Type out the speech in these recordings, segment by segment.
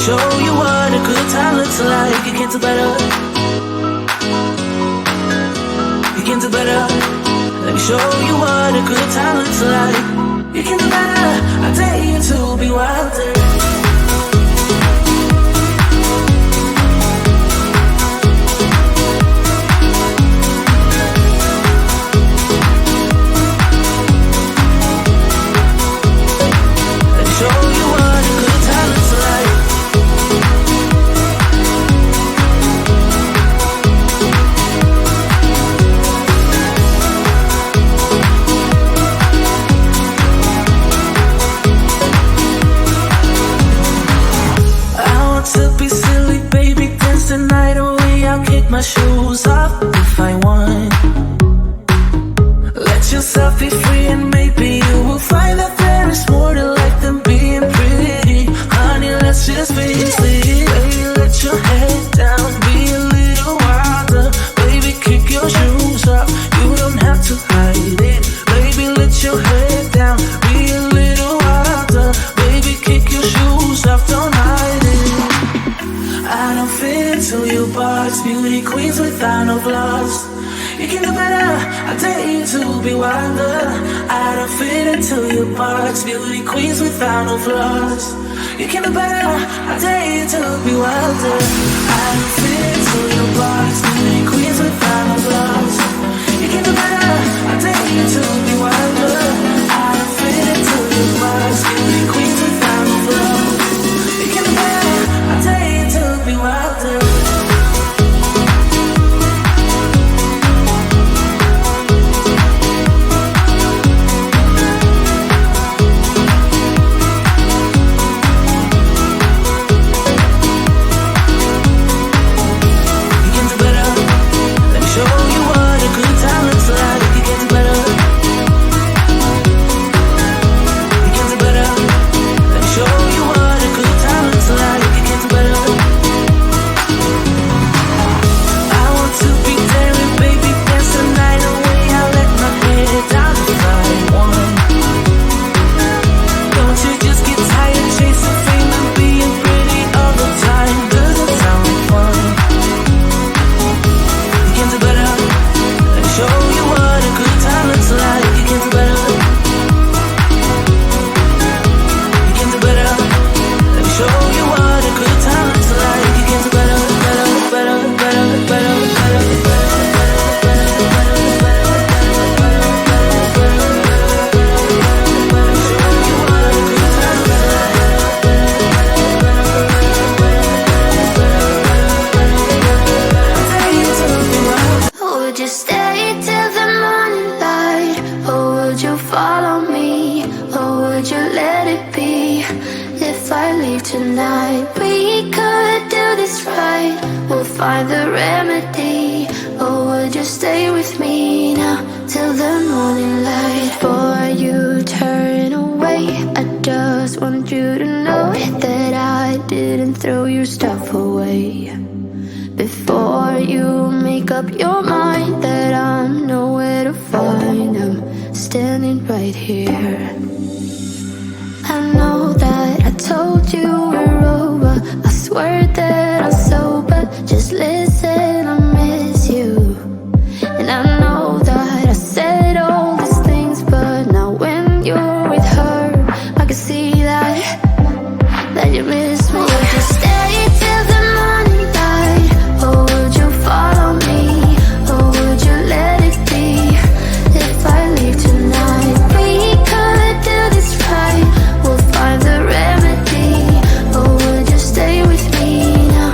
show you what a good time looks like. You can do better. You can do better. Let me show you what a good time looks like. You can do better. I dare you to be wilder. My shoes off if I want. Let yourself be free and maybe you will find that there is more to life than being pretty. Honey, let's just face it. Baby, let your head down, be a little wilder. Baby, kick your shoes off, you don't have to hide it. Baby, let your head down, be a little wilder. Baby, kick your shoes off, don't hide it. I don't fit into your box, beauty queens without no flaws. You can do better, I dare you to be wilder. I don't fit into your box, beauty queens without no flaws. You can do better, I dare you to be wilder. I don't fit into your box, beauty queens without no flaws. You can do better, I dare you to be wilder. I don't fit into your box, beauty queens without no flaws. You can do better, I dare you to be wilder. Find the remedy, or would you stay with me now till the morning light? Before you turn away, I just want you to know that I didn't throw your stuff away. Before you make up your mind that I'm nowhere to find, I'm standing right here. I know that I told you we're over, I swear that I'm sober. Just listen, I miss you. And I know that I said all these things, but now when you're with her, I can see that you miss me. Would you stay till the morning light, or would you follow me, or would you let it be? If I leave tonight, we could do this right. We'll find the remedy, or would you stay with me now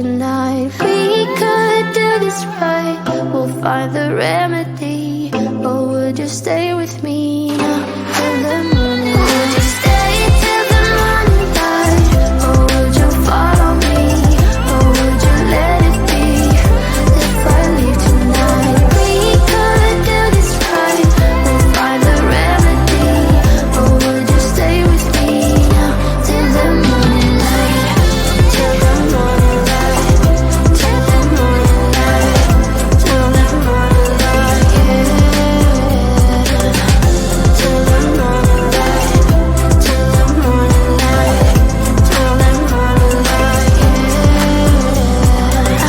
tonight. We could do this right, we'll find the remedy. Or would you stay with me now till the morning? Would you stay till the morning light? Or would you follow me? Or would you let it be if I leave tonight? We could do this right, we'll find the remedy. Or would you stay with me now till the morning light? Till the morning light, till the morning light, till the morning light, yeah. Till the morning light, till the morning light, till the morning light, yeah.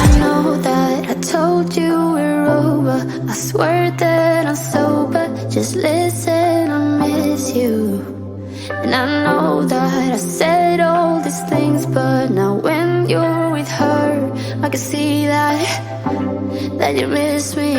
I know that I told you we're over, I swear that I'm sober. Just listen, I miss you. And I know that I said all these things, but now when you're with her, I can see that you miss me.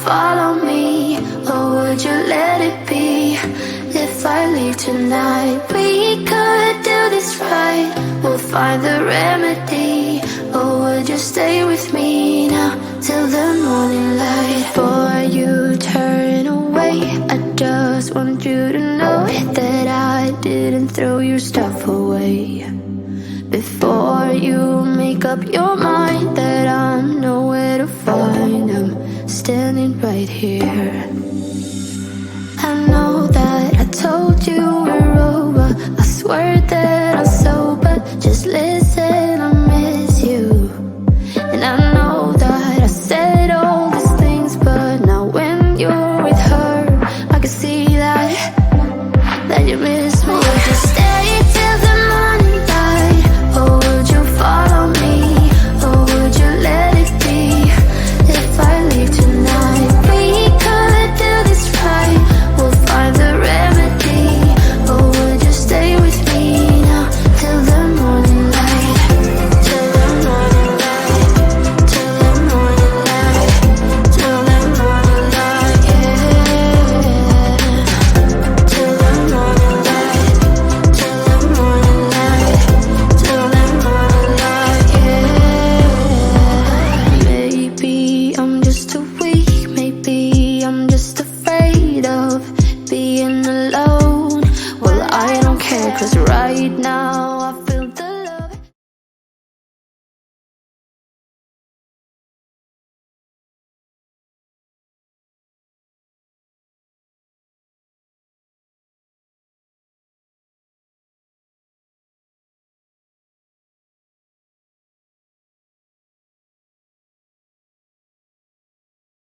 follow me, or would you let it be? If I leave tonight, we could do this right. We'll find the remedy, or would you stay with me now till the morning light? Before you turn away, I just want you to know that I didn't throw your stuff away. Before you make up your mind that I'm nowhere to find, I'm standing right here. I know that I told you we're over, I swear that I'm sober. Just listen